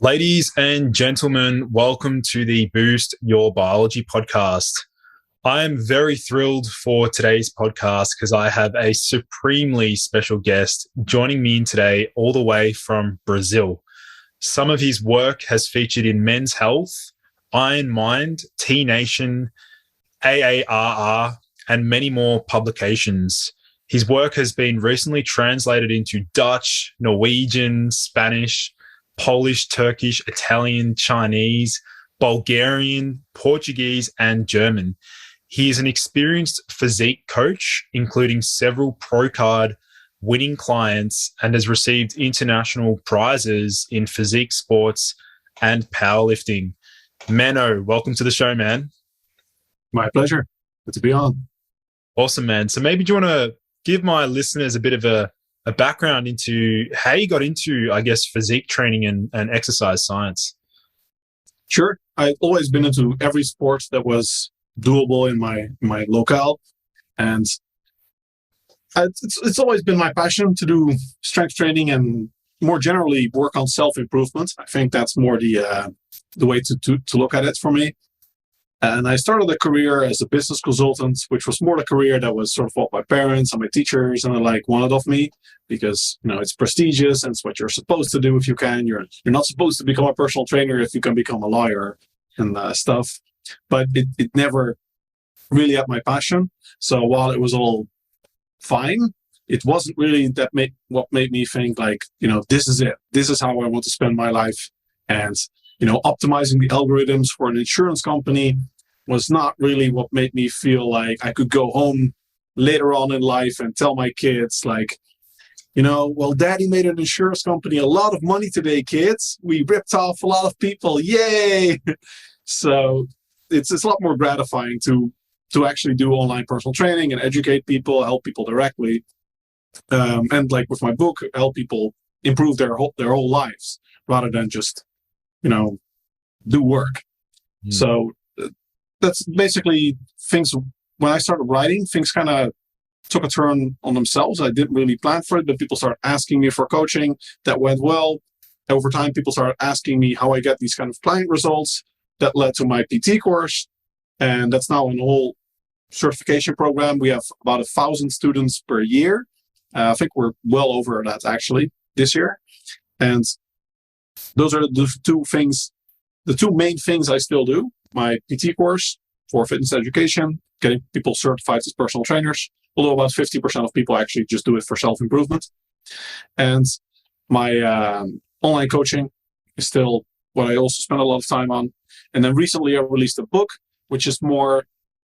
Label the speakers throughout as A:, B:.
A: Ladies and gentlemen, welcome to the Boost Your Biology podcast. I am very thrilled for today's podcast because I have a supremely special guest joining me in today all the way from Brazil. Some of his work has featured in Men's Health, IronMind, T Nation, AARR, and many more publications. His work has been recently translated into Dutch, Norwegian, Spanish, Polish, Turkish, Italian, Chinese, Bulgarian, Portuguese, and German. He is an experienced physique coach, including several pro card winning clients, and has received international prizes in physique sports and powerlifting. Menno, welcome to the show, man.
B: My pleasure. Good to be on.
A: Awesome, man. So maybe do you want to give my listeners a bit of a background into how you got into, I guess, physique training and exercise science?
B: Sure. I've always been into every sport that was doable in my locale. And it's always been my passion to do strength training and more generally work on self-improvement. I think that's more the way to look at it for me. And I started a career as a business consultant, which was more the career that was sort of what my parents and my teachers and wanted of me, because it's prestigious and it's what you're supposed to do if you can. You're not supposed to become a personal trainer if you can become a lawyer and stuff. But it never really had my passion. So while it was all fine, it wasn't really what made me think this is it. This is how I want to spend my life. And optimizing the algorithms for an insurance company was not really what made me feel like I could go home later on in life and tell my kids, well, Daddy made an insurance company a lot of money today, kids. We ripped off a lot of people. Yay! So it's a lot more gratifying to actually do online personal training and educate people, help people directly. And with my book, help people improve their whole lives rather than just do work. So that's basically things. When I started writing, things kind of took a turn on themselves. I didn't really plan for it, but people started asking me for coaching. That went well. Over time, people started asking me how I get these kind of client results. That led to my PT course. And that's now an whole certification program. We have about 1,000 students per year. I think we're well over that actually this year. And those are the two main things I still do. My PT course for fitness education, getting people certified as personal trainers, although about 50% of people actually just do it for self-improvement. And my online coaching is still what I also spend a lot of time on. And then recently I released a book, which is more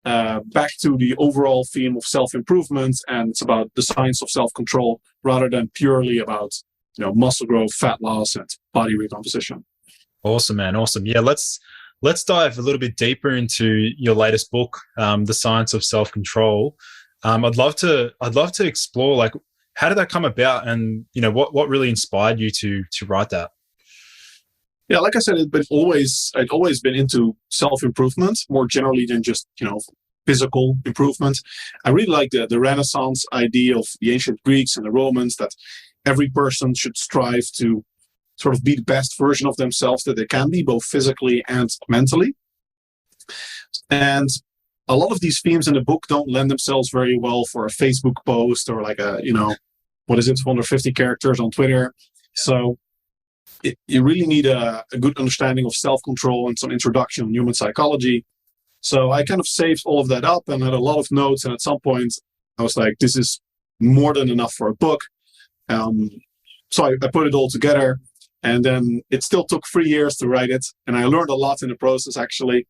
B: back to the overall theme of self-improvement, and it's about the science of self-control rather than purely about muscle growth, fat loss, and body recomposition.
A: Awesome, man. Awesome. Yeah, let's dive a little bit deeper into your latest book, The Science of Self-Control. I'd love to explore how did that come about, and what really inspired you to write that?
B: Yeah, like I said, I'd always been into self-improvement more generally than just physical improvement. I really like the Renaissance idea of the ancient Greeks and the Romans that every person should strive to sort of be the best version of themselves that they can be, both physically and mentally. And a lot of these themes in the book don't lend themselves very well for a Facebook post or 150 characters on Twitter. So you really need a good understanding of self-control and some introduction on human psychology. So I kind of saved all of that up and had a lot of notes. And at some point I was like, this is more than enough for a book. So I put it all together, and then it still took 3 years to write it. And I learned a lot in the process, actually,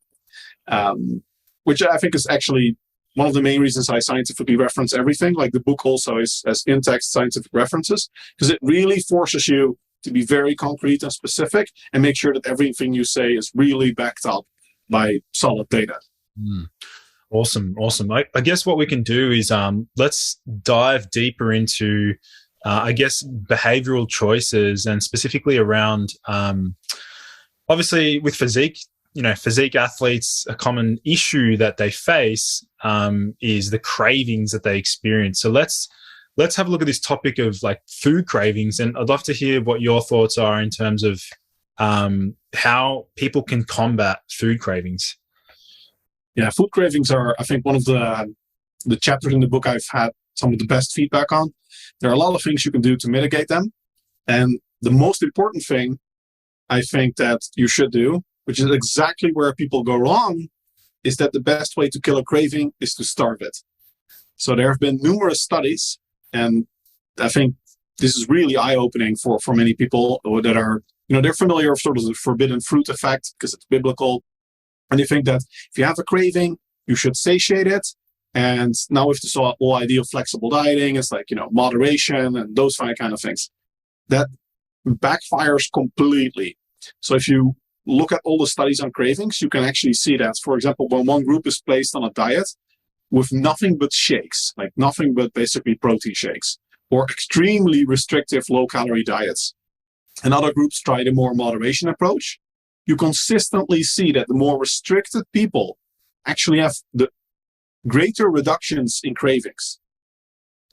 B: which I think is actually one of the main reasons I scientifically reference everything. Like the book also has in-text scientific references, because it really forces you to be very concrete and specific and make sure that everything you say is really backed up by solid data.
A: Awesome. I guess what we can do is let's dive deeper into behavioral choices, and specifically around obviously with physique. Physique athletes, a common issue that they face is the cravings that they experience. So let's have a look at this topic of food cravings, and I'd love to hear what your thoughts are in terms of how people can combat food cravings.
B: Yeah, food cravings are, I think, one of the chapters in the book I've had some of the best feedback on. There are a lot of things you can do to mitigate them. And the most important thing I think that you should do, which is exactly where people go wrong, is that the best way to kill a craving is to starve it. So there have been numerous studies, and I think this is really eye-opening for many people that are, they're familiar with sort of the forbidden fruit effect because it's biblical. And they think that if you have a craving, you should satiate it. And now with this whole idea of flexible dieting, it's like, moderation and those kind of things. That backfires completely. So if you look at all the studies on cravings, you can actually see that, for example, when one group is placed on a diet with nothing but shakes, like nothing but basically protein shakes, or extremely restrictive low-calorie diets, and other groups try the more moderation approach, you consistently see that the more restricted people actually have the greater reductions in cravings.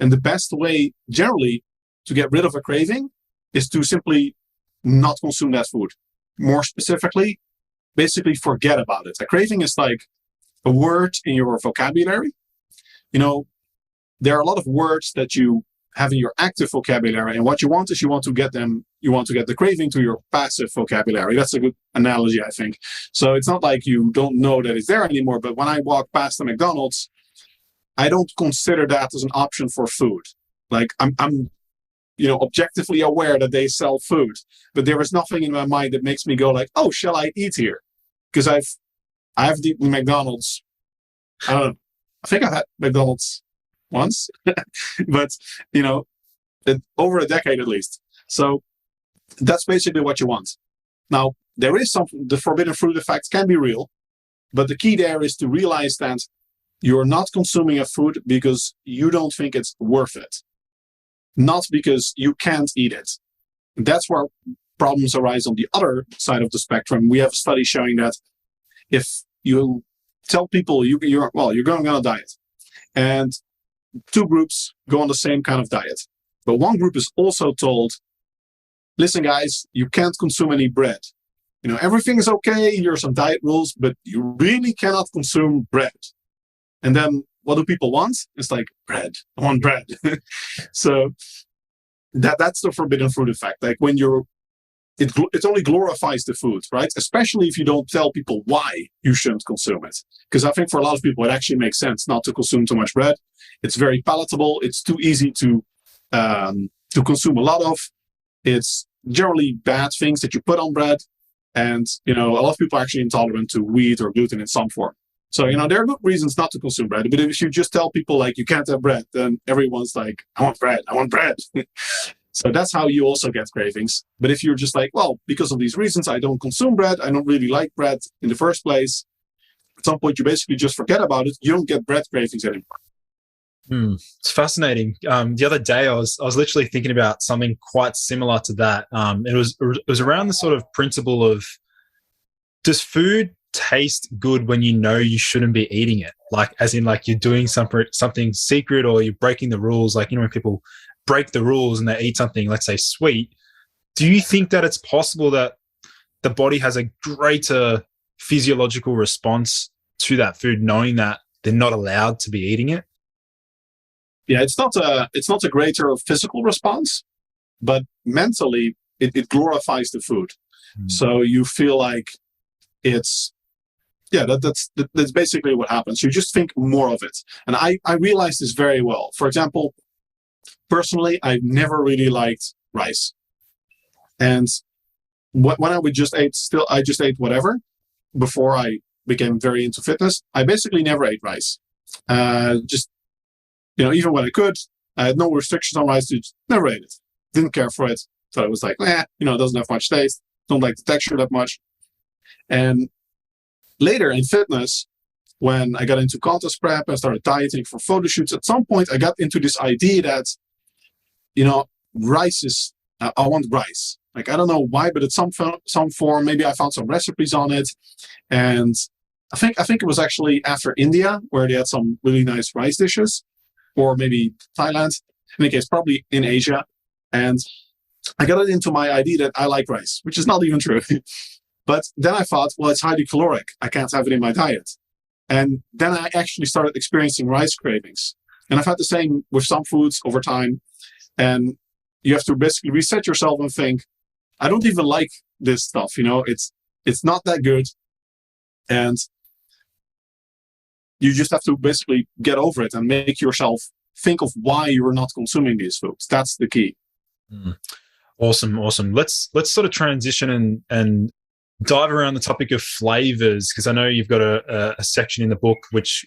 B: And the best way, generally, to get rid of a craving is to simply not consume that food. More specifically, basically forget about it. A craving is like a word in your vocabulary. There are a lot of words that you have in your active vocabulary, and what you want is you want to get the craving to your passive vocabulary. That's a good analogy, I think. So it's not like you don't know that it's there anymore, but when I walk past the McDonald's, I don't consider that as an option for food. Like I'm objectively aware that they sell food, but there is nothing in my mind that makes me go like, oh, shall I eat here? Because I've eaten McDonald's. I don't know. I think I had McDonald's once, but over a decade at least. So that's basically what you want. Now, there is something, the forbidden fruit effect can be real, but the key there is to realize that you're not consuming a food because you don't think it's worth it, not because you can't eat it. That's where problems arise on the other side of the spectrum. We have a study showing that if you tell people you're going on a diet, and two groups go on the same kind of diet, but one group is also told, listen guys, you can't consume any bread. Everything is okay, here are some diet rules, but you really cannot consume bread. And then what do people want? It's like, bread. I want bread. So that's the forbidden fruit effect. Like when it only glorifies the food, right? Especially if you don't tell people why you shouldn't consume it. Because I think for a lot of people, it actually makes sense not to consume too much bread. It's very palatable. It's too easy to consume a lot of. It's generally bad things that you put on bread. And, a lot of people are actually intolerant to wheat or gluten in some form. So, there are good reasons not to consume bread. But if you just tell people like you can't have bread, then everyone's like, I want bread. I want bread. So that's how you also get cravings. But if you're just like, well, because of these reasons, I don't consume bread. I don't really like bread in the first place. At some point, you basically just forget about it. You don't get bread cravings anymore.
A: It's fascinating. The other day, I was literally thinking about something quite similar to that. It was around the sort of principle of, does food taste good when you know you shouldn't be eating it? Like, as in, like you're doing something secret, or you're breaking the rules. Like, when people break the rules and they eat something, let's say sweet, do you think that it's possible that the body has a greater physiological response to that food, knowing that they're not allowed to be eating it?
B: Yeah, it's not a greater physical response, but mentally it glorifies the food. So you feel like that's basically what happens. You just think more of it. And I realize this very well. For example, personally, I've never really liked rice. And when I just ate whatever before I became very into fitness. I basically never ate rice. Even when I could, I had no restrictions on rice, just never ate it. Didn't care for it. So I was like, it doesn't have much taste. Don't like the texture that much. And later in fitness, when I got into contest prep, I started dieting for photo shoots. At some point, I got into this idea that, rice is, I want rice. Like, I don't know why, but it's some form. Maybe I found some recipes on it. And I think it was actually after India, where they had some really nice rice dishes, or maybe Thailand. In any case, probably in Asia. And I got it into my idea that I like rice, which is not even true. But then I thought, well, it's highly caloric. I can't have it in my diet. And then I actually started experiencing rice cravings. And I've had the same with some foods over time. And you have to basically reset yourself and think, I don't even like this stuff. It's not that good. And you just have to basically get over it and make yourself think of why you're not consuming these foods. That's the key.
A: Awesome. Let's sort of transition and dive around the topic of flavors, because I know you've got a section in the book which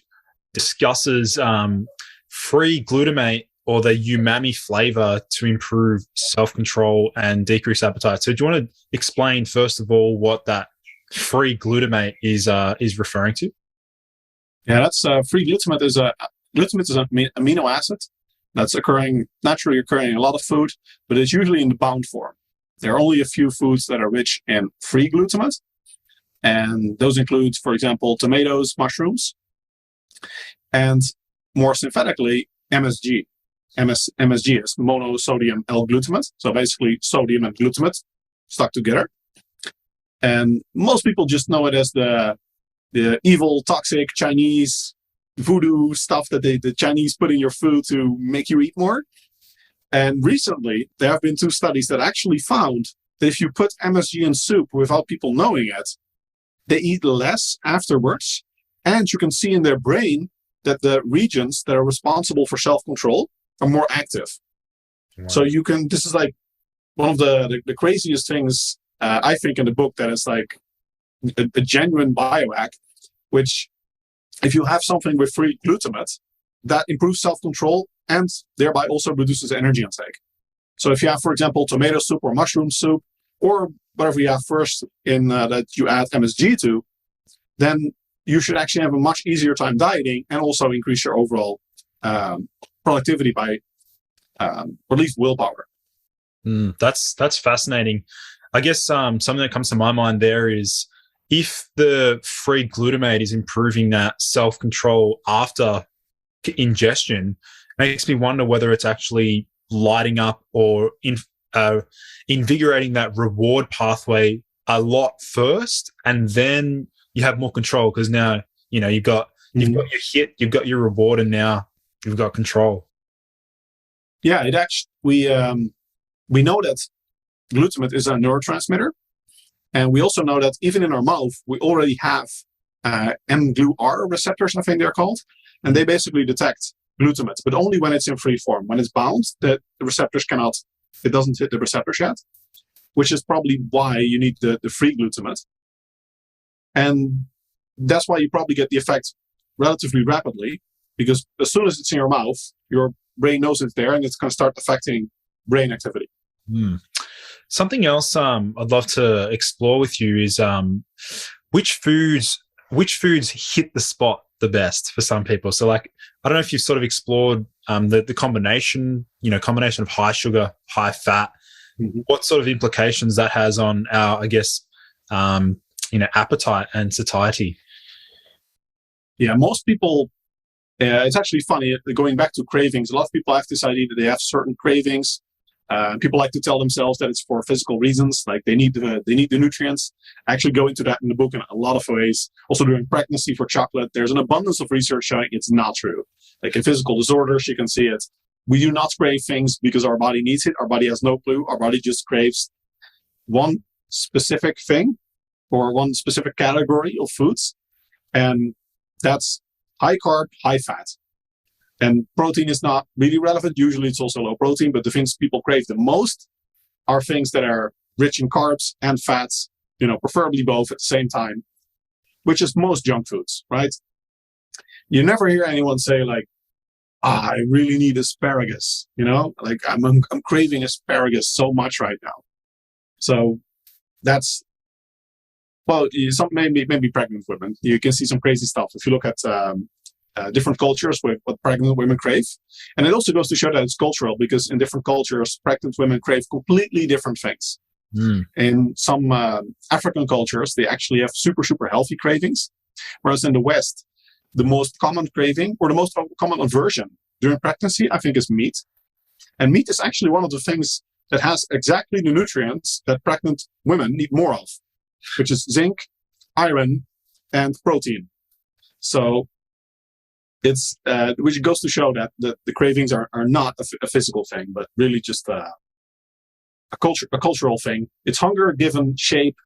A: discusses free glutamate or the umami flavor to improve self-control and decrease appetite. So do you want to explain, first of all, what that free glutamate is referring to?
B: Yeah, that's free glutamate is an amino acid that's naturally occurring in a lot of food, but it's usually in the bound form. There are only a few foods that are rich in free glutamate, and those include, for example, tomatoes, mushrooms, and more synthetically, MSG. MSG is monosodium L-glutamate, so basically sodium and glutamate stuck together. And most people just know it as the evil, toxic Chinese voodoo stuff that the Chinese put in your food to make you eat more. And recently, there have been 2 studies that actually found that if you put MSG in soup without people knowing it, they eat less afterwards. And you can see in their brain that the regions that are responsible for self-control are more active. Wow. So this is like one of the craziest things, I think, in the book, that is like a genuine biohack, which if you have something with free glutamate, that improves self-control and thereby also reduces energy intake. So if you have, for example, tomato soup or mushroom soup, or whatever you have first in that you add MSG to, then you should actually have a much easier time dieting and also increase your overall productivity by, or at least willpower.
A: That's fascinating. I guess something that comes to my mind there is, if the free glutamate is improving that self-control after ingestion, makes me wonder whether it's actually lighting up or invigorating that reward pathway a lot first, and then you have more control, because now you've got your hit, you've got your reward, and now you've got control.
B: Yeah, it actually we know that glutamate is a neurotransmitter. And we also know that even in our mouth, we already have mGluR receptors, I think they're called. And they basically detect glutamate, but only when it's in free form. When it's bound, the receptors it doesn't hit the receptors yet, which is probably why you need the free glutamate. And that's why you probably get the effect relatively rapidly, because as soon as it's in your mouth, your brain knows it's there and it's going to start affecting brain activity.
A: Something else I'd love to explore with you is which foods hit the spot the best for some people. So, like, I don't know if you've sort of explored the combination of high sugar, high fat, what sort of implications that has on our, I guess, appetite and satiety.
B: Yeah, most people, it's actually funny, going back to cravings, a lot of people have this idea that they have certain cravings. People like to tell themselves that it's for physical reasons, like they need the nutrients. I actually go into that in the book in a lot of ways. Also during pregnancy for chocolate, there's an abundance of research showing it's not true. Like in physical disorders, you can see it. We do not crave things because our body needs it. Our body has no clue. Our body just craves one specific thing or one specific category of foods. And that's high carb, high fat. And protein is not really relevant. Usually it's also low protein, but the things people crave the most are things that are rich in carbs and fats, preferably both at the same time, which is most junk foods, right? You never hear anyone say like, I really need asparagus, like I'm craving asparagus so much right now. So that's, well, maybe pregnant women, you can see some crazy stuff. If you look at different cultures with what pregnant women crave. And it also goes to show that it's cultural, because in different cultures, pregnant women crave completely different things. In some African cultures, they actually have super, super healthy cravings. Whereas in the West, the most common craving or the most common aversion during pregnancy, I think, is meat. And meat is actually one of the things that has exactly the nutrients that pregnant women need more of, which is zinc, iron, and protein. So it's which goes to show that the cravings are not a physical thing, but really just a cultural thing. It's hunger given shape.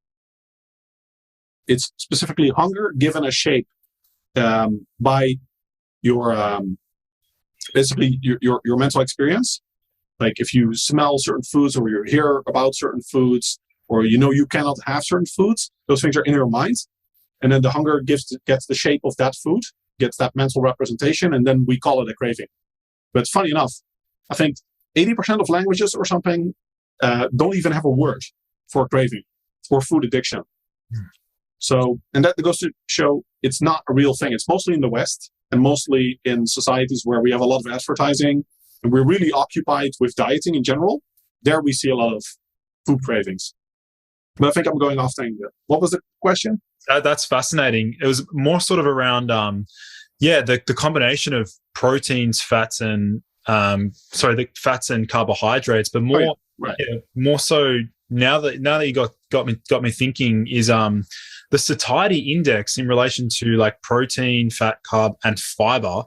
B: It's specifically hunger given a shape by your basically your mental experience. Like if you smell certain foods, or you hear about certain foods, or you cannot have certain foods, those things are in your mind, and then the hunger gets the shape of that food, gets that mental representation, and then we call it a craving. But funny enough, I think 80% of languages or something don't even have a word for craving, for food addiction. So, and that goes to show it's not a real thing. It's mostly in the West, and mostly in societies where we have a lot of advertising and we're really occupied with dieting in general. There we see a lot of food cravings. But I think I'm going off tangent. What was the question?
A: That's fascinating. It was more sort of around, the combination of proteins, fats, and the fats and carbohydrates, but more, more so now that you got me thinking is the satiety index in relation to like protein, fat, carb, and fiber.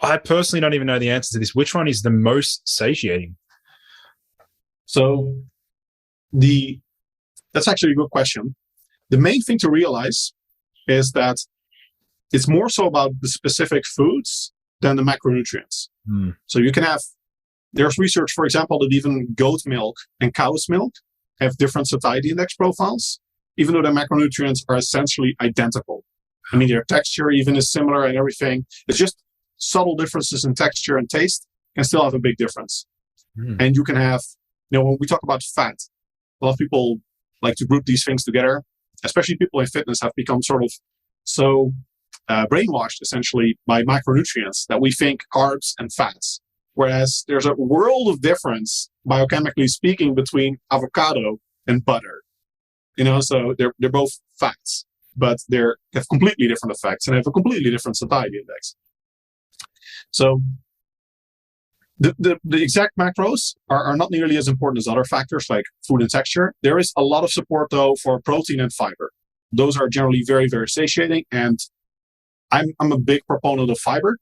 A: I personally don't even know the answer to this. Which one is the most satiating?
B: So that's actually a good question. The main thing to realize is that it's more so about the specific foods than the macronutrients. So there's research, for example, that even goat milk and cow's milk have different satiety index profiles, even though the macronutrients are essentially identical. I mean, their texture even is similar and everything. It's just subtle differences in texture and taste can still have a big difference. And you can have, when we talk about fat, a lot of people like to group these things together, especially people in fitness have become sort of so brainwashed essentially by macronutrients that we think carbs and fats. Whereas there's a world of difference, biochemically speaking, between avocado and butter. So they're both fats, but they have completely different effects and have a completely different satiety index. So the exact macros are not nearly as important as other factors like food and texture. There is a lot of support, though, for protein and fiber. Those are generally very, very satiating, and I'm a big proponent of fiber.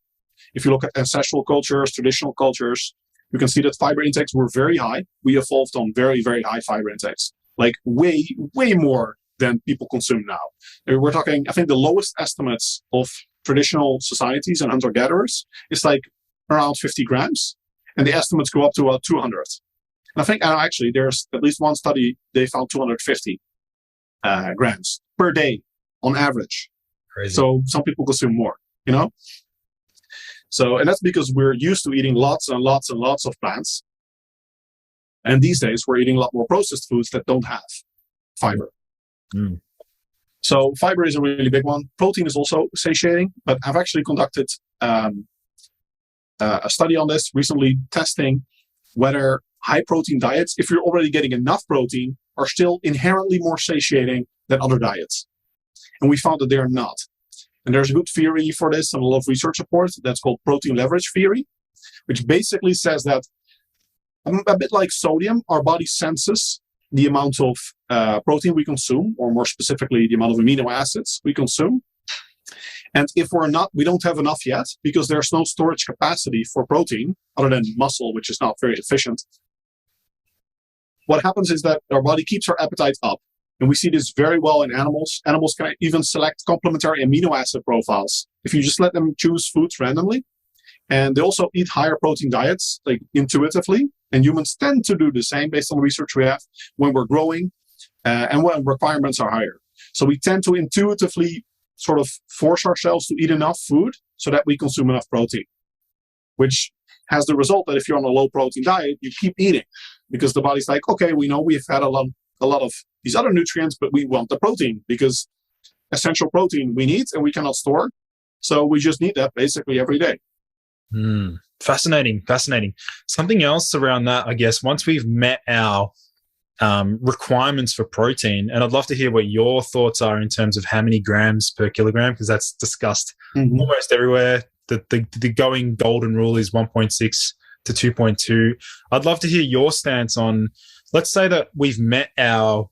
B: If you look at ancestral cultures, traditional cultures, you can see that fiber intakes were very high. We evolved on very, very high fiber intakes, like way, way more than people consume now. We're talking, I think the lowest estimates of traditional societies and hunter-gatherers is like around 50 grams, and the estimates go up to about 200. And I think actually there's at least one study, they found 250 grams per day on average.
A: Crazy.
B: So some people consume more, So, and that's because we're used to eating lots and lots and lots of plants. And these days we're eating a lot more processed foods that don't have fiber. So fiber is a really big one. Protein is also satiating, but I've actually conducted a study on this recently, testing whether high protein diets, if you're already getting enough protein, are still inherently more satiating than other diets. And we found that they are not. And there's a good theory for this and a lot of research support that's called protein leverage theory, which basically says that a bit like sodium, our body senses the amount of protein we consume, or more specifically, the amount of amino acids we consume. And if we don't have enough yet, because there's no storage capacity for protein other than muscle, which is not very efficient. What happens is that our body keeps our appetite up. And we see this very well in animals. Animals can even select complementary amino acid profiles if you just let them choose foods randomly. And they also eat higher protein diets, like intuitively. And humans tend to do the same based on the research we have when we're growing and when requirements are higher. So we tend to intuitively sort of force ourselves to eat enough food so that we consume enough protein, which has the result that if you're on a low protein diet, you keep eating because the body's like, okay, we know we've had a lot of these other nutrients, but we want the protein because essential protein we need and we cannot store. So we just need that basically every day.
A: Fascinating. Something else around that, I guess, once we've met our requirements for protein, and I'd love to hear what your thoughts are in terms of how many grams per kilogram, because that's discussed almost everywhere. The going golden rule is 1.6 to 2.2. I'd love to hear your stance on, let's say that we've met our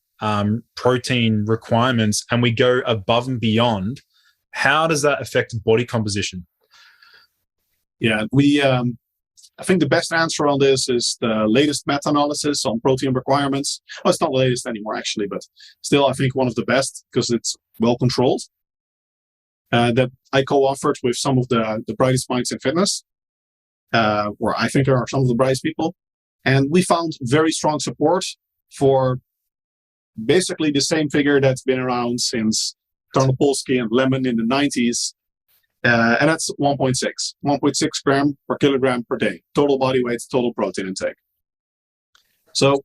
A: protein requirements and we go above and beyond. How does that affect body composition?
B: Yeah, I think the best answer on this is the latest meta-analysis on protein requirements. Well, it's not the latest anymore, actually, but still, I think one of the best because it's well controlled. That I co-authored with some of the brightest minds in fitness, or I think are some of the brightest people. And we found very strong support for basically the same figure that's been around since Tarnopolsky and Lemon in the 90s. And that's 1.6 gram per kilogram per day, total body weight, total protein intake. So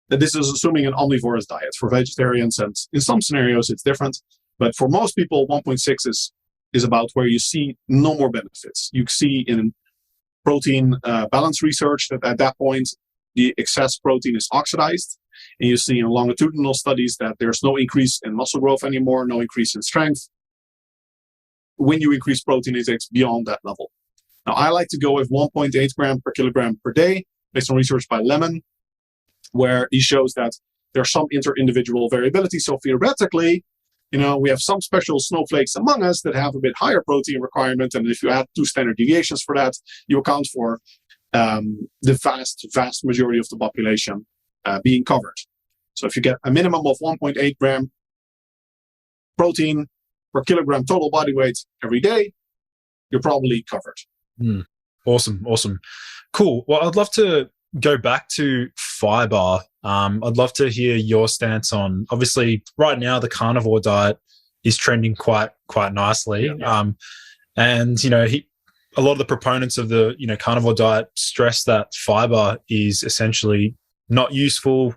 B: this is assuming an omnivorous diet for vegetarians, and in some scenarios it's different. But for most people, 1.6 is about where you see no more benefits. You see in protein balance research that at that point, the excess protein is oxidized. And you see in longitudinal studies that there's no increase in muscle growth anymore, no increase in strength. When you increase protein intakes beyond that level. Now, I like to go with 1.8 gram per kilogram per day, based on research by Lemon, where he shows that there's some inter-individual variability. So theoretically, we have some special snowflakes among us that have a bit higher protein requirement. And if you add 2 standard deviations for that, you account for the vast majority of the population being covered. So if you get a minimum of 1.8 gram protein per kilogram total body weight every day, you're probably covered.
A: Awesome. Cool. Well, I'd love to go back to fiber. I'd love to hear your stance on, obviously, right now the carnivore diet is trending quite nicely. Yeah. And, a lot of the proponents of the, carnivore diet stress that fiber is essentially not useful,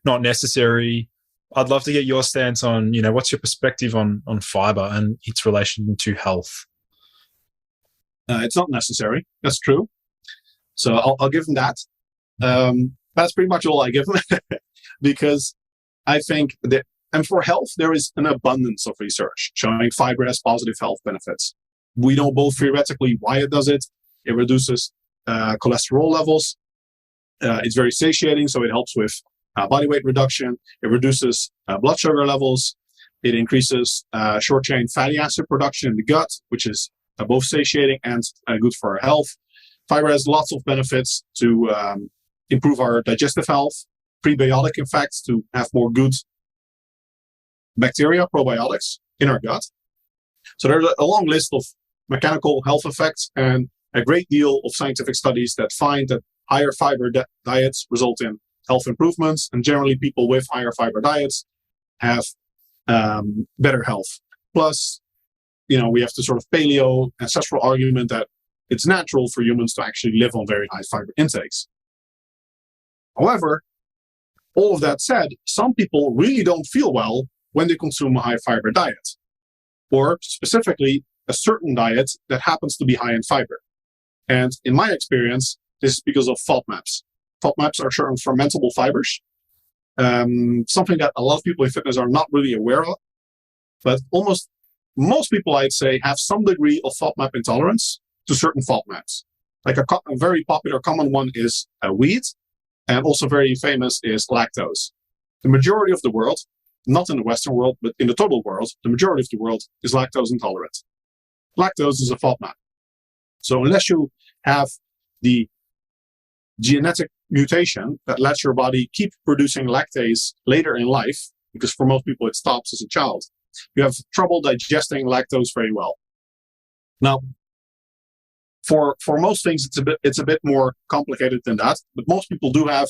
A: not necessary. I'd love to get your stance on, what's your perspective on fiber and its relation to health?
B: It's not necessary. That's true. So I'll give them that. That's pretty much all I give them because I think that, and for health, there is an abundance of research showing fiber has positive health benefits. We know both theoretically why it does it. It reduces cholesterol levels. It's very satiating, so it helps with body weight reduction. It reduces blood sugar levels. It increases short-chain fatty acid production in the gut, which is both satiating and good for our health. Fiber has lots of benefits to improve our digestive health, prebiotic effects to have more good bacteria, probiotics in our gut. So there's a long list of mechanical health effects and a great deal of scientific studies that find that higher fiber diets result in health improvements, and generally people with higher fiber diets have better health. Plus, we have the sort of paleo ancestral argument that it's natural for humans to actually live on very high fiber intakes. However, all of that said, some people really don't feel well when they consume a high fiber diet, or specifically a certain diet that happens to be high in fiber. And in my experience, this is because of FODMAPs. FODMAPs are certain fermentable fibers, something that a lot of people in fitness are not really aware of. But almost most people, I'd say, have some degree of FODMAP intolerance to certain FODMAPs. Like a very popular common one is wheat, and also very famous is lactose. The majority of the world, not in the Western world, but in the total world, the majority of the world is lactose intolerant. Lactose is a FODMAP. So unless you have the genetic mutation that lets your body keep producing lactase later in life, because for most people it stops as a child, you have trouble digesting lactose very well. Now, for most things, it's a bit more complicated than that, but most people do have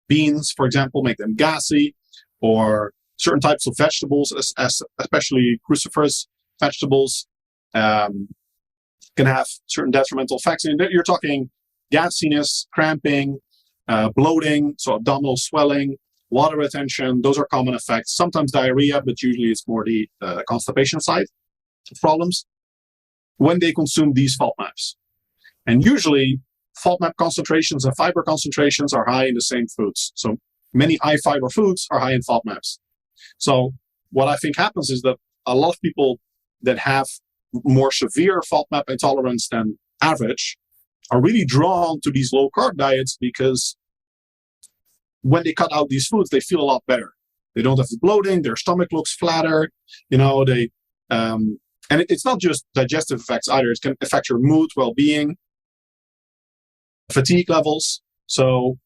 B: beans, for example, make them gassy, or certain types of vegetables, especially cruciferous vegetables, can have certain detrimental effects. And you're talking gassiness, cramping, bloating, so abdominal swelling, water retention. Those are common effects. Sometimes diarrhea, but usually it's more the constipation side of problems when they consume these FODMAPs. And usually FODMAP concentrations and fiber concentrations are high in the same foods. So many high fiber foods are high in FODMAPs. So what I think happens is that a lot of people that have more severe FODMAP intolerance than average are really drawn to these low carb diets because when they cut out these foods, they feel a lot better. They don't have the bloating. Their stomach looks flatter. And it's not just digestive effects either. It can affect your mood, well-being, fatigue levels. So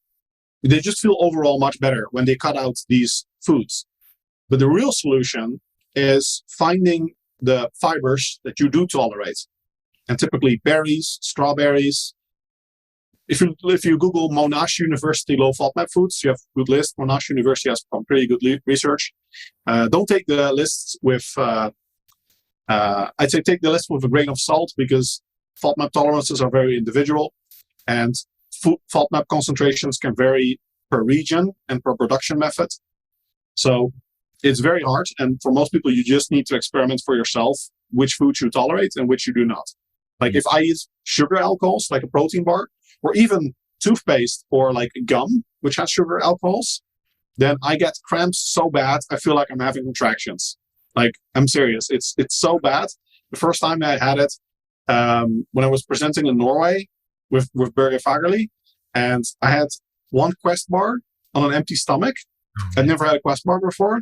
B: they just feel overall much better when they cut out these foods. But the real solution is finding the fibers that you do tolerate. And typically berries, strawberries. If you Google Monash University low FODMAP foods, you have a good list. Monash University has some pretty good research. Don't take the lists with, I'd say take the list with a grain of salt because FODMAP tolerances are very individual. And FODMAP concentrations can vary per region and per production method. So it's very hard. And for most people, you just need to experiment for yourself which foods you tolerate and which you do not. Like if I eat sugar alcohols, like a protein bar, or even toothpaste or like gum, which has sugar alcohols, then I get cramps so bad, I feel like I'm having contractions. Like, I'm serious. It's so bad. The first time I had it, when I was presenting in Norway with Børge Fagerli, and I had one Quest bar on an empty stomach. I'd never had a Quest bar before.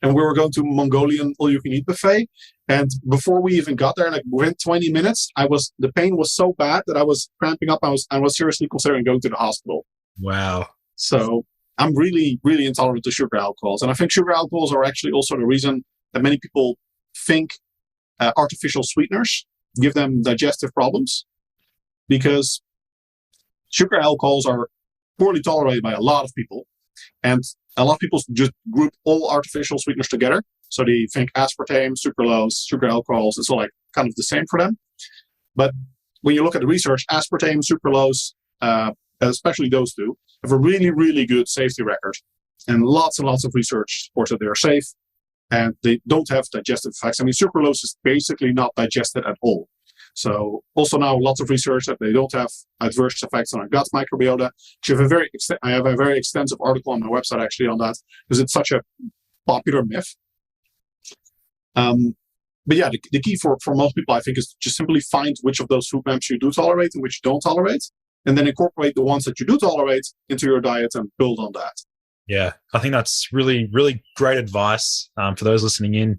B: And we were going to Mongolian all-you-can-eat buffet. And before we even got there, like within 20 minutes, the pain was so bad that I was cramping up. I was seriously considering going to the hospital.
A: Wow.
B: So I'm really, really intolerant to sugar alcohols. And I think sugar alcohols are actually also the reason that many people think artificial sweeteners give them digestive problems. Because sugar alcohols are poorly tolerated by a lot of people. And a lot of people just group all artificial sweeteners together. So they think aspartame, sucralose, sugar alcohols, it's all like kind of the same for them. But when you look at the research, aspartame, sucralose, especially those two, have a really, really good safety record. And lots of research supports that they are safe and they don't have digestive effects. I mean, sucralose is basically not digested at all. So also now lots of research that they don't have adverse effects on our gut microbiota. I have a very extensive article on my website actually on that because it's such a popular myth. But yeah, the key for most people, I think, is just simply find which of those food groups you do tolerate and which you don't tolerate, and then incorporate the ones that you do tolerate into your diet and build on that.
A: Yeah, I think that's really, really great advice for those listening in.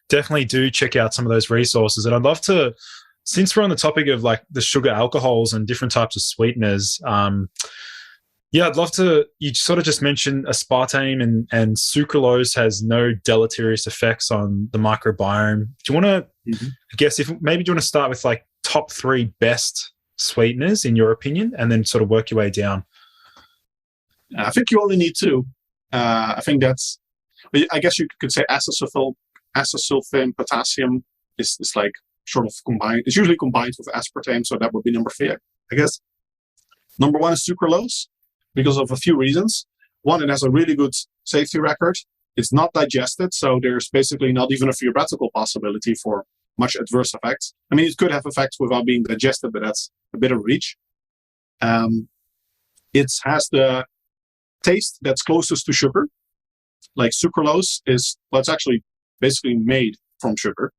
A: Definitely do check out some of those resources. And I'd love to, since we're on the topic of like the sugar alcohols and different types of sweeteners, I'd love to, you sort of just mentioned aspartame and sucralose has no deleterious effects on the microbiome. Do you want to, I guess, do you want to start with like top 3 best sweeteners in your opinion and then sort of work your way down?
B: I think you only need 2. I think that's, I guess you could say asasulfame potassium is like sort of combined. It's usually combined with aspartame, so that would be number 3, I guess. Number 1 is sucralose because of a few reasons. One, it has a really good safety record. It's not digested, so there's basically not even a theoretical possibility for much adverse effects. I mean, it could have effects without being digested, but that's a bit of reach. It has the taste that's closest to sugar. Like sucralose is, well, it's actually basically made from sugar.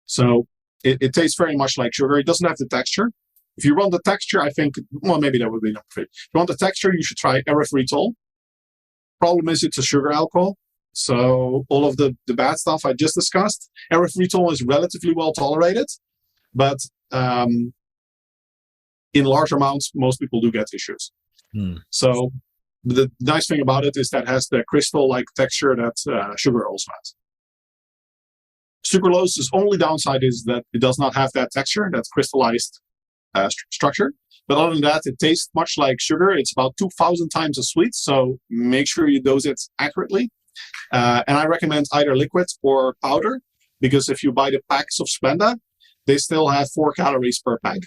B: So it tastes very much like sugar. It doesn't have the texture. If you want the texture, I think, well, maybe that would be number 3. If you want the texture, you should try erythritol. Problem is, it's a sugar alcohol. So all of the bad stuff I just discussed, erythritol is relatively well tolerated, but in large amounts, most people do get issues. So the nice thing about it is that it has the crystal-like texture that sugar also has. Sucralose's only downside is that it does not have that texture, that crystallized structure. But other than that, it tastes much like sugar. It's about 2,000 times as sweet, so make sure you dose it accurately. And I recommend either liquid or powder, because if you buy the packs of Splenda, they still have 4 calories per pack.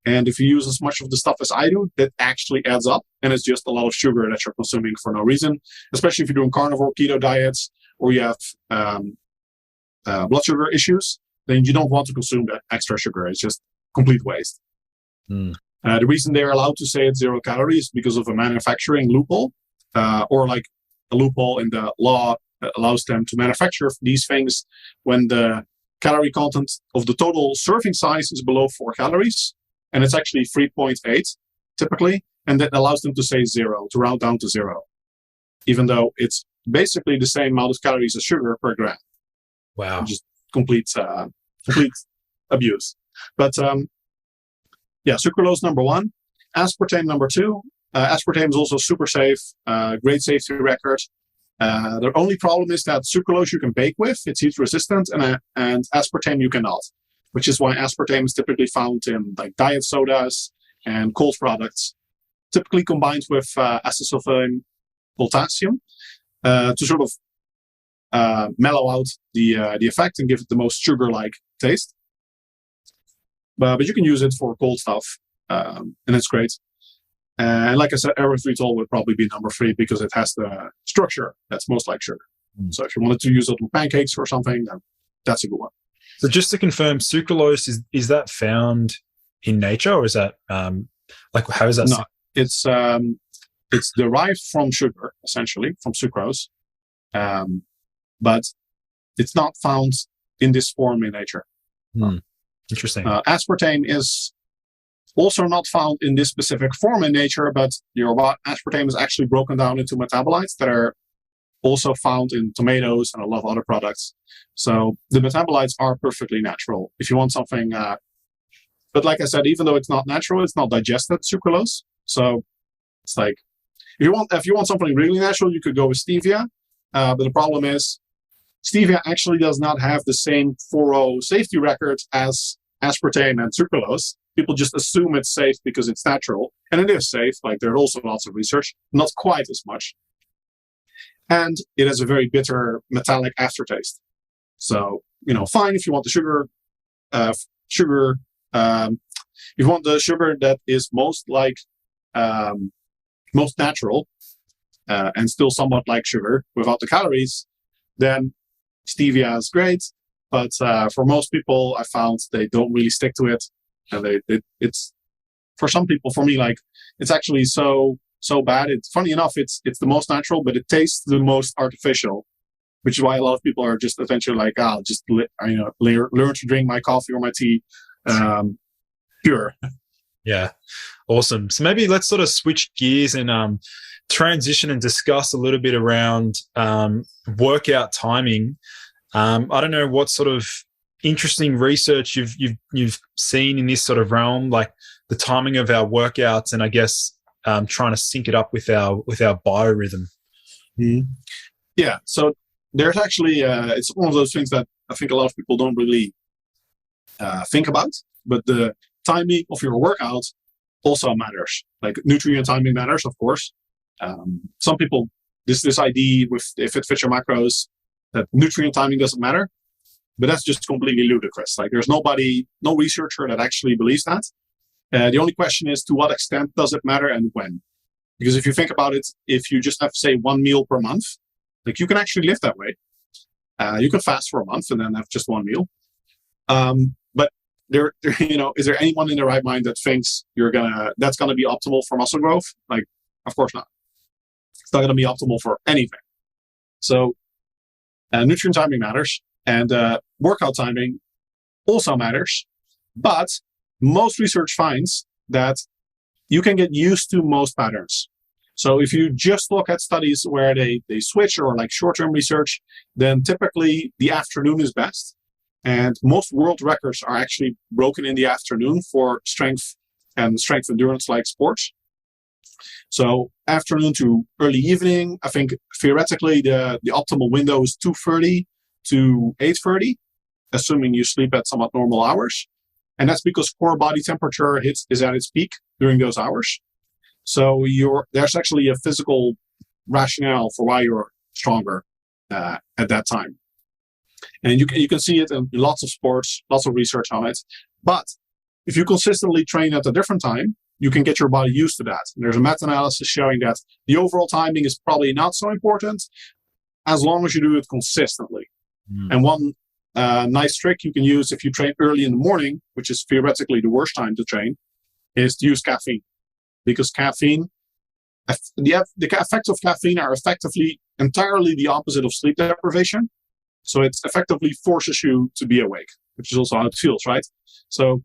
B: And if you use as much of the stuff as I do, that actually adds up. And it's just a lot of sugar that you're consuming for no reason, especially if you're doing carnivore keto diets or you have blood sugar issues, then you don't want to consume that extra sugar. It's just complete waste. The reason they're allowed to say it's 0 calories is because of a manufacturing loophole, or like a loophole in the law that allows them to manufacture these things when the calorie content of the total serving size is below 4 calories. and it's actually 3.8 typically, and that allows them to say 0, to round down to 0, even though it's basically the same amount of calories as sugar per gram.
A: Wow.
B: Just complete abuse. But sucralose number 1, aspartame number 2. Aspartame is also super safe, great safety record. The only problem is that sucralose you can bake with, it's heat resistant, and aspartame you cannot, which is why aspartame is typically found in like diet sodas and cold products, typically combined with acetylsulfame potassium to sort of mellow out the effect and give it the most sugar-like taste. But you can use it for cold stuff, and it's great. And like I said, erythritol would probably be number 3 because it has the structure that's most like sugar. So if you wanted to use it with pancakes or something, then that's a good one.
A: So just to confirm, sucralose, is that found in nature, or is that how is that?
B: No, it's derived from sugar, essentially, from sucrose, but it's not found in this form in nature.
A: Interesting.
B: Aspartame is also not found in this specific form in nature, but aspartame is actually broken down into metabolites that are also found in tomatoes and a lot of other products. So the metabolites are perfectly natural. If you want something, but like I said, even though it's not natural, it's not digested sucralose. So it's like if you want something really natural, you could go with stevia. But the problem is stevia actually does not have the same 4.0 safety record as aspartame and sucralose. People just assume it's safe because it's natural, and it is safe. Like there are also lots of research, not quite as much. And it has a very bitter metallic aftertaste. So, fine if you want the sugar, if you want the sugar that is most natural, and still somewhat like sugar without the calories, then stevia is great. But for most people, I found they don't really stick to it. And it's for some people, for me, like it's actually so bad. It's funny enough, it's the most natural, but it tastes the most artificial, which is why a lot of people are just eventually like, I'll just learn to drink my coffee or my tea pure.
A: Yeah, awesome. So maybe let's sort of switch gears and transition and discuss a little bit around workout timing. I don't know what sort of interesting research you've seen in this sort of realm, like the timing of our workouts, and I guess trying to sync it up with our biorhythm.
B: Yeah, so there's actually it's one of those things that I think a lot of people don't really think about, but the timing of your workout also matters. Like nutrient timing matters, of course. Some people this idea with if it fits your macros that nutrient timing doesn't matter. But that's just completely ludicrous. Like there's no researcher that actually believes that. The only question is to what extent does it matter and when? Because if you think about it, if you just have, say, 1 meal per month, like you can actually live that way. You can fast for a month and then have just 1 meal. But there, is there anyone in their right mind that thinks that's gonna be optimal for muscle growth? Like, of course not. It's not gonna be optimal for anything. So nutrient timing matters. And workout timing also matters, but most research finds that you can get used to most patterns. So if you just look at studies where they switch or like short-term research, then typically the afternoon is best. And most world records are actually broken in the afternoon for strength endurance like sports. So afternoon to early evening, I think theoretically the optimal window is 2:30 to 8:30, assuming you sleep at somewhat normal hours. And that's because core body temperature is at its peak during those hours. So there's actually a physical rationale for why you're stronger at that time. And you can see it in lots of sports, lots of research on it. But if you consistently train at a different time, you can get your body used to that. And there's a meta-analysis showing that the overall timing is probably not so important as long as you do it consistently. And one nice trick you can use if you train early in the morning, which is theoretically the worst time to train, is to use caffeine. Because caffeine, the effects of caffeine are effectively entirely the opposite of sleep deprivation. So it effectively forces you to be awake, which is also how it feels, right? So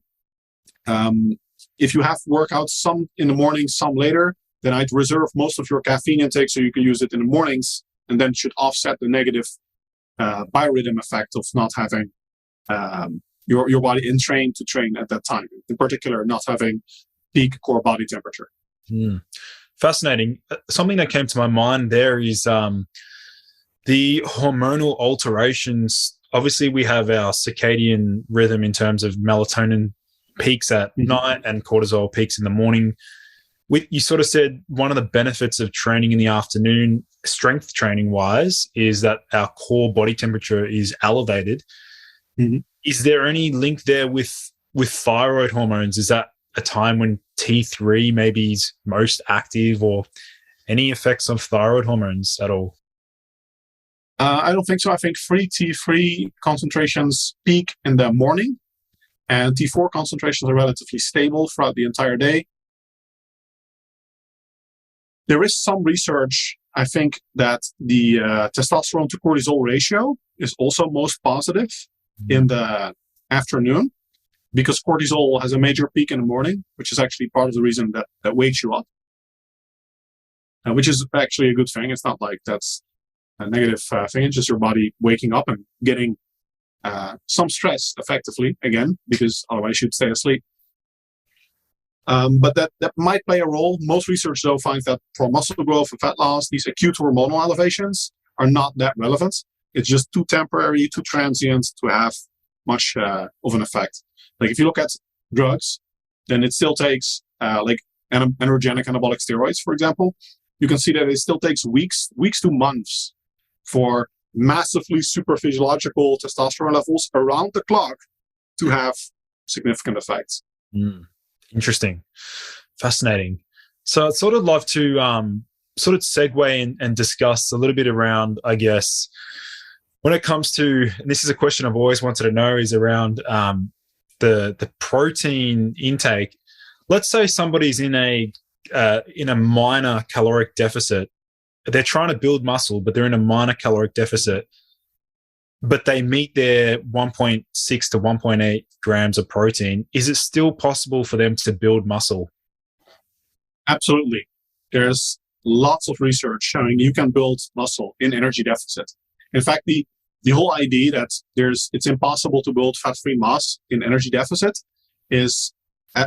B: if you have workouts, some in the morning, some later, then I'd reserve most of your caffeine intake so you can use it in the mornings, and then should offset the negative biorhythm effect of not having your body entrained to train at that time. In particular, not having peak core body temperature.
A: Fascinating. Something that came to my mind there is the hormonal alterations. Obviously, we have our circadian rhythm in terms of melatonin peaks at night and cortisol peaks in the morning. You sort of said one of the benefits of training in the afternoon, strength training wise, is that our core body temperature is elevated. Is there any link there with thyroid hormones? Is that a time when T3 maybe is most active, or any effects of thyroid hormones at all?
B: I don't think so. I think free T3 concentrations peak in the morning, and T4 concentrations are relatively stable throughout the entire day. There is some research, I think, that the testosterone to cortisol ratio is also most positive in the afternoon, because cortisol has a major peak in the morning, which is actually part of the reason that wakes you up, which is actually a good thing. It's not like that's a negative thing. It's just your body waking up and getting some stress effectively again, because otherwise you'd stay asleep. But that might play a role. Most research, though, finds that for muscle growth and fat loss, these acute hormonal elevations are not that relevant. It's just too temporary, too transient to have much of an effect. Like if you look at drugs, then it still takes like androgenic anabolic steroids, for example. You can see that it still takes weeks to months for massively super physiological testosterone levels around the clock to have significant effects.
A: Interesting. Fascinating. So I'd sort of love to sort of segue and discuss a little bit around, I guess, when it comes to, and this is a question I've always wanted to know, is around the protein intake. Let's say somebody's in a minor caloric deficit. They're trying to build muscle, but they're in a minor caloric deficit, but they meet their 1.6 to 1.8 grams of protein. Is it still possible for them to build muscle?
B: Absolutely. There's lots of research showing you can build muscle in energy deficit. In fact, the whole idea that it's impossible to build fat-free mass in energy deficit is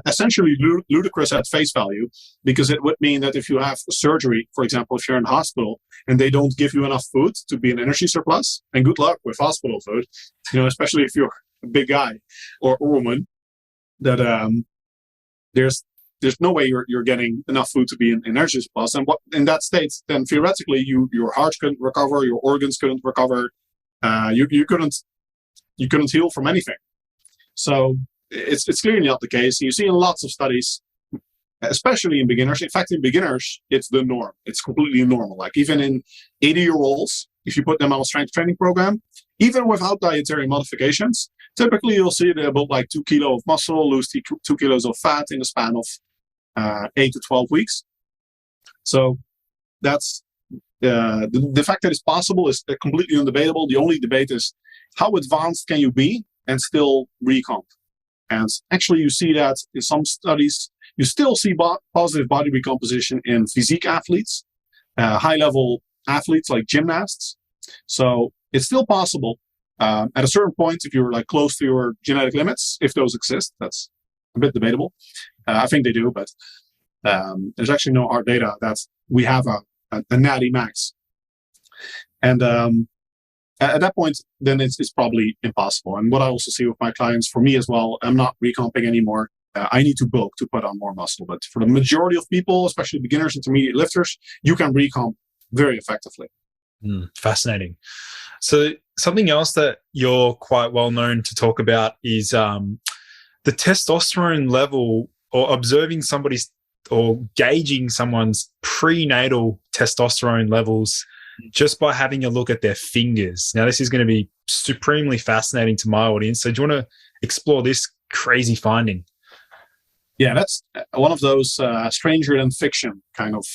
B: essentially ludicrous at face value, because it would mean that if you have surgery, for example, if you're in hospital and they don't give you enough food to be in energy surplus, and good luck with hospital food, especially if you're a big guy or a woman, that there's no way you're getting enough food to be in energy surplus. And what in that state, then theoretically your heart couldn't recover, your organs couldn't recover, you couldn't heal from anything. So it's clearly not the case. You see in lots of studies, especially in beginners. In fact, in beginners, it's the norm. It's completely normal. Like even in 80-year-olds, if you put them on a strength training program, even without dietary modifications, typically you'll see they build like 2 kilos of muscle, lose 2 kilos of fat in the span of 8 to 12 weeks. So that's the fact that it's possible is completely undebatable. The only debate is how advanced can you be and still recomp. And actually, you see that in some studies, you still see positive body recomposition in physique athletes, high-level athletes like gymnasts. So it's still possible. At a certain point, if you're like close to your genetic limits, if those exist, that's a bit debatable. I think they do, but there's actually no hard data that we have a natty max. And at that point, then it's probably impossible. And what I also see with my clients, for me as well, I'm not recomping anymore. I need to bulk to put on more muscle. But for the majority of people, especially beginners, intermediate lifters, you can recomp very effectively.
A: Fascinating. So something else that you're quite well known to talk about is the testosterone level, or observing somebody's or gauging someone's prenatal testosterone levels just by having a look at their fingers. Now, this is going to be supremely fascinating to my audience. So do you want to explore this crazy finding?
B: Yeah, that's one of those stranger than fiction kind of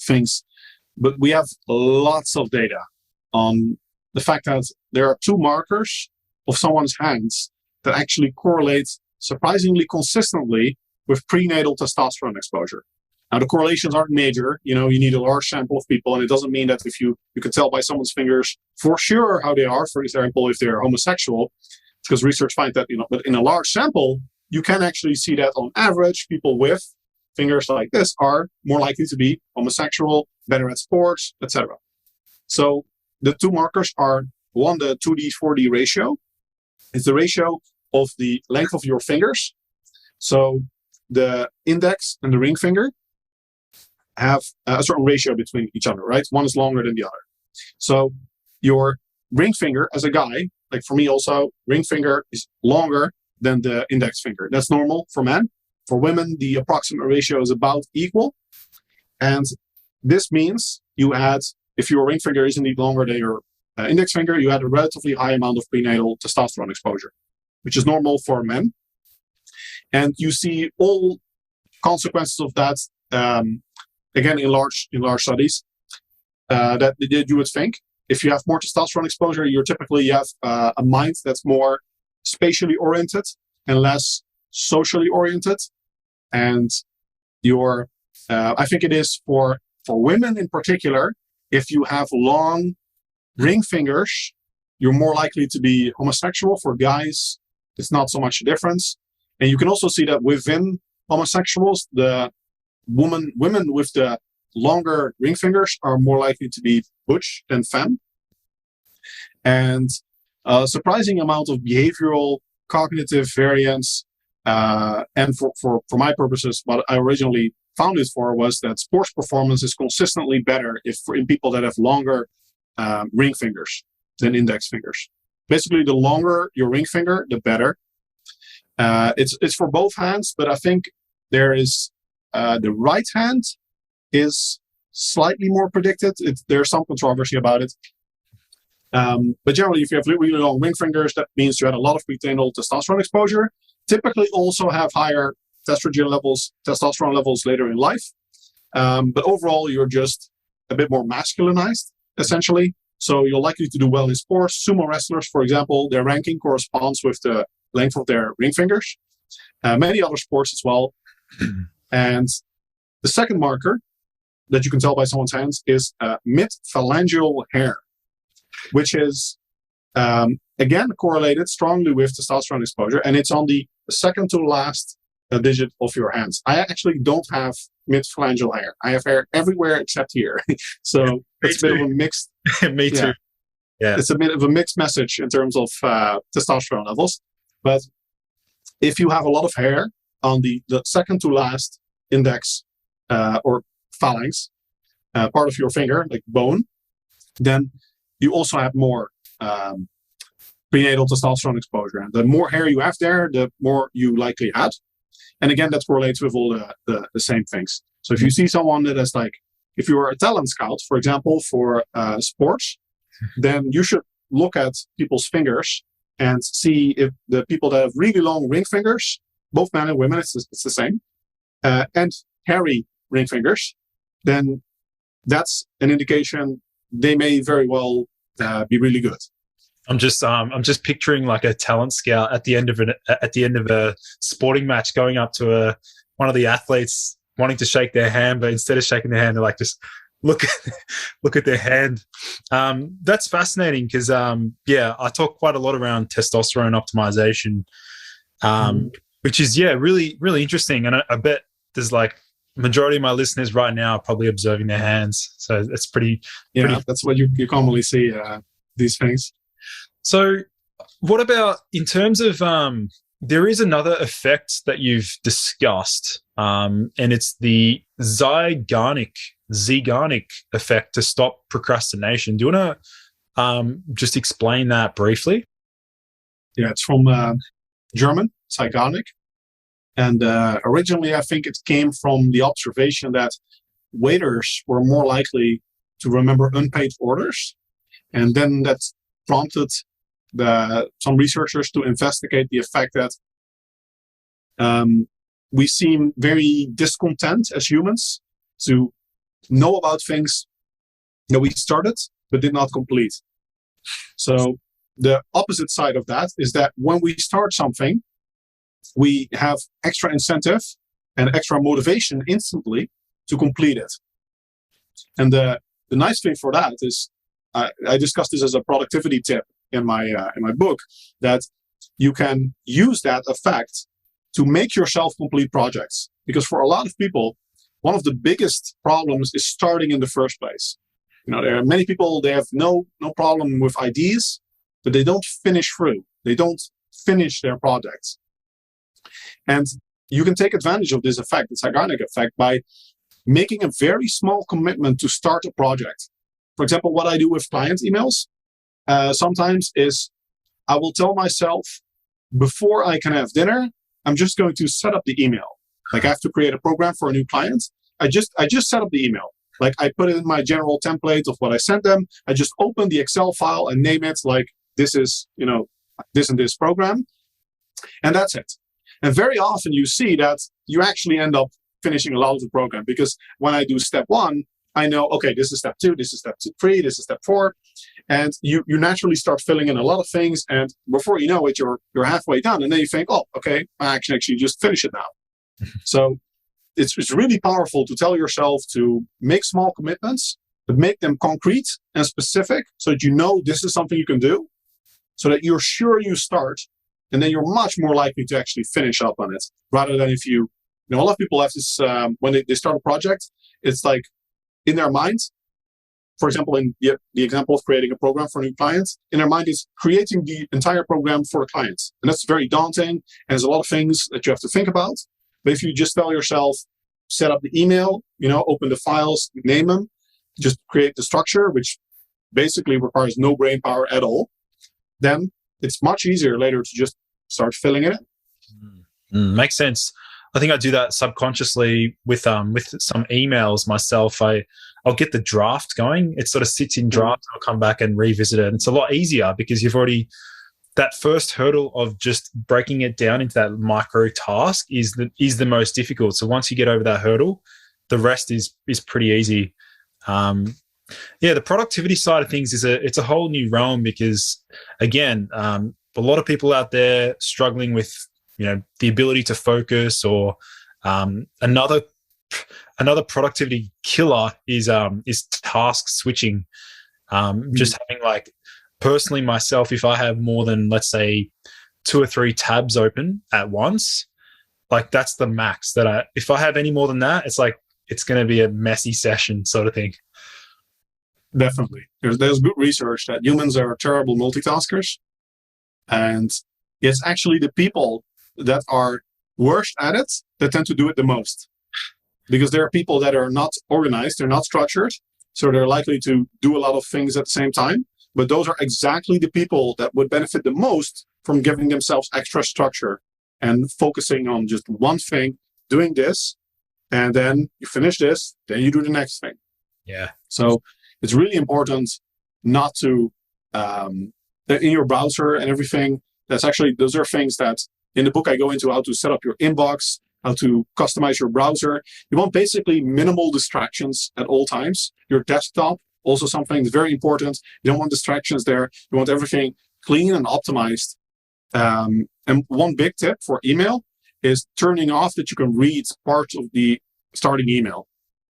B: things. But we have lots of data on the fact that there are 2 markers of someone's hands that actually correlate surprisingly consistently with prenatal testosterone exposure. Now, the correlations aren't major. You need a large sample of people, and it doesn't mean that if you can tell by someone's fingers for sure how they are, for example, if they're homosexual, because research finds that, but in a large sample, you can actually see that on average, people with fingers like this are more likely to be homosexual, better at sports, etc. So the two markers are, one, the 2D/4D ratio. It's the ratio of the length of your fingers. So the index and the ring finger have a certain ratio between each other, right? One is longer than the other. So your ring finger as a guy, like for me also, ring finger is longer than the index finger. That's normal for men. For women, the approximate ratio is about equal. And this means if your ring finger is indeed longer than your index finger, you had a relatively high amount of prenatal testosterone exposure, which is normal for men. And you see all consequences of that, again, in large studies, that you would think. If you have more testosterone exposure, you have a mind that's more spatially oriented and less socially oriented. And I think it is for women in particular, if you have long ring fingers, you're more likely to be homosexual. For guys, it's not so much a difference. And you can also see that within homosexuals, the women with the longer ring fingers are more likely to be butch than femme. And a surprising amount of behavioral cognitive variance. And for my purposes, what I originally found it for was that sports performance is consistently better in people that have longer ring fingers than index fingers. Basically, the longer your ring finger, the better. It's for both hands, but I think there is the right hand is slightly more predicted. There's some controversy about it. But generally, if you have really long ring fingers, that means you had a lot of prenatal testosterone exposure. Typically also have higher testosterone levels later in life. But overall, you're just a bit more masculinized, essentially. So you're likely to do well in sports. Sumo wrestlers, for example, their ranking corresponds with the length of their ring fingers. Many other sports as well. And the second marker that you can tell by someone's hands is mid-phalangeal hair, which is, again, correlated strongly with testosterone exposure. And it's on the second to last digit of your hands. I actually don't have mid-phalangeal hair. I have hair everywhere except here. So it's a bit of a mixed...
A: Me too. Yeah.
B: It's a bit of a mixed message in terms of testosterone levels. But if you have a lot of hair on the second to last index or phalanx, part of your finger, like bone, then you also have more prenatal testosterone exposure. And the more hair you have there, the more you likely had. And again, that correlates with all the same things. So if you see someone that is if you are a talent scout, for example, for sports, then you should look at people's fingers and see if the people that have really long ring fingers, both men and women, it's the same, and hairy ring fingers, then that's an indication they may very well be really good.
A: I'm just picturing like a talent scout at the end of a sporting match, going up to one of the athletes wanting to shake their hand, but instead of shaking their hand, they're like, just look at their hand. That's fascinating because I talk quite a lot around testosterone optimization, which is really really interesting, and I bet there's like majority of my listeners right now are probably observing their hands, so it's pretty
B: that's what you commonly see these things.
A: So what about in terms of there is another effect that you've discussed, and it's the zygarnic effect to stop procrastination. Do you want to just explain that briefly?
B: Yeah, it's from German, zygarnik. And originally, I think it came from the observation that waiters were more likely to remember unpaid orders. And then that prompted some researchers to investigate the effect that we seem very discontent as humans to know about things that we started but did not complete. So the opposite side of that is that when we start something, we have extra incentive and extra motivation instantly to complete it. And the nice thing for that is, I discussed this as a productivity tip in my book, that you can use that effect to make yourself complete projects. Because for a lot of people, one of the biggest problems is starting in the first place. There are many people, they have no problem with ideas, but they don't finish through. They don't finish their projects. And you can take advantage of this effect, the zygarnik effect, by making a very small commitment to start a project. For example, what I do with client emails sometimes is I will tell myself, before I can have dinner, I'm just going to set up the email. Like, I have to create a program for a new client. I just set up the email. Like, I put it in my general template of what I sent them. I just open the Excel file and name it like, this is, this and this program. And that's it. And very often you see that you actually end up finishing a lot of the program, because when I do step 1, I know, okay, this is step 2, this is step 3, this is step 4. And you naturally start filling in a lot of things. And before you know it, you're halfway done. And then you think, oh, okay, I can actually just finish it now. So it's really powerful to tell yourself to make small commitments, but make them concrete and specific so that you know this is something you can do, so that you're sure you start, and then you're much more likely to actually finish up on it, rather than if you a lot of people have this, when they start a project, it's like in their minds, for example, in the example of creating a program for new clients, in their mind is creating the entire program for a client. And that's very daunting, and there's a lot of things that you have to think about. But if you just tell yourself, set up the email, open the files, name them, just create the structure, which basically requires no brain power at all, then it's much easier later to just start filling it in.
A: Makes sense. I think I do that subconsciously with some emails myself. I'll get the draft going. It sort of sits in draft. I'll come back and revisit it. And it's a lot easier because you've already, that first hurdle of just breaking it down into that micro task is the most difficult. So once you get over that hurdle, the rest is pretty easy. The productivity side of things it's a whole new realm, because again, a lot of people out there struggling with the ability to focus, or another productivity killer is task switching. Just having, like, personally myself, if I have more than, let's say, 2 or 3 tabs open at once, like, that's the max that if I have any more than that, it's like, it's going to be a messy session sort of thing.
B: Definitely. There's good research that humans are terrible multitaskers. And it's actually the people that are worst at it that tend to do it the most. Because there are people that are not organized, they're not structured, so they're likely to do a lot of things at the same time. But those are exactly the people that would benefit the most from giving themselves extra structure and focusing on just one thing, doing this, and then you finish this, then you do the next thing.
A: Yeah.
B: So it's really important not to, in your browser and everything, those are things that in the book I go into how to set up your inbox, how to customize your browser. You want basically minimal distractions at all times. Your desktop, also something that's very important. You don't want distractions there. You want everything clean and optimized. And one big tip for email is turning off that you can read parts of the starting email,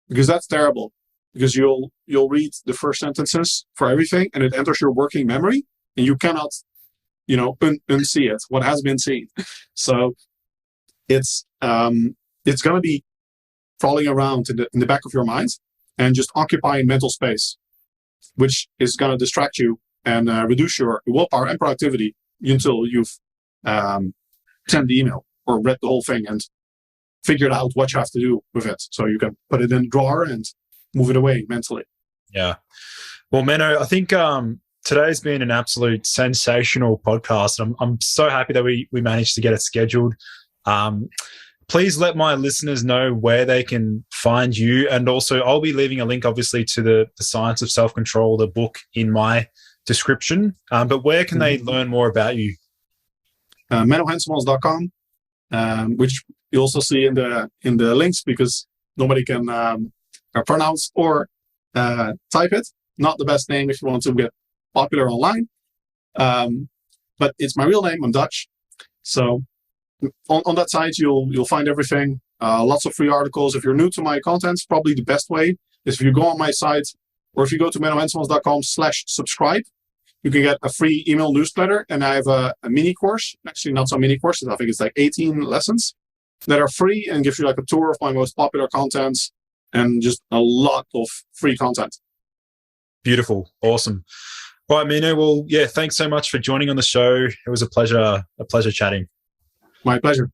B: because that's terrible. Because you'll read the first sentences for everything, and it enters your working memory, and you cannot, unsee it, what has been seen. So it's going to be crawling around in the back of your mind and just occupying mental space, which is going to distract you and reduce your willpower and productivity until you've sent the email or read the whole thing and figured out what you have to do with it. So you can put it in a drawer and move it away mentally.
A: Yeah. Well, Menno, I think today's been an absolute sensational podcast. I'm so happy that we managed to get it scheduled. Please let my listeners know where they can find you. And also, I'll be leaving a link, obviously, to the Science of Self-Control, the book, in my description. But where can they learn more about you?
B: MennoHenselmans.com, which you also see in the links, because nobody can pronounce or type it. Not the best name if you want to get popular online. But it's my real name. I'm Dutch. So on that site, you'll find everything. lots of free articles. If you're new to my content, probably the best way is if you go on my site, or if you go to mennohenselmans.com/subscribe, you can get a free email newsletter. And I have a mini course, actually not so mini courses. I think it's like 18 lessons that are free and gives you like a tour of my most popular contents and just a lot of free content.
A: Beautiful. Awesome. All right, Menno. Well, yeah, thanks so much for joining on the show. It was a pleasure chatting.
B: My pleasure.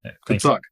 A: Yeah,
B: Good luck.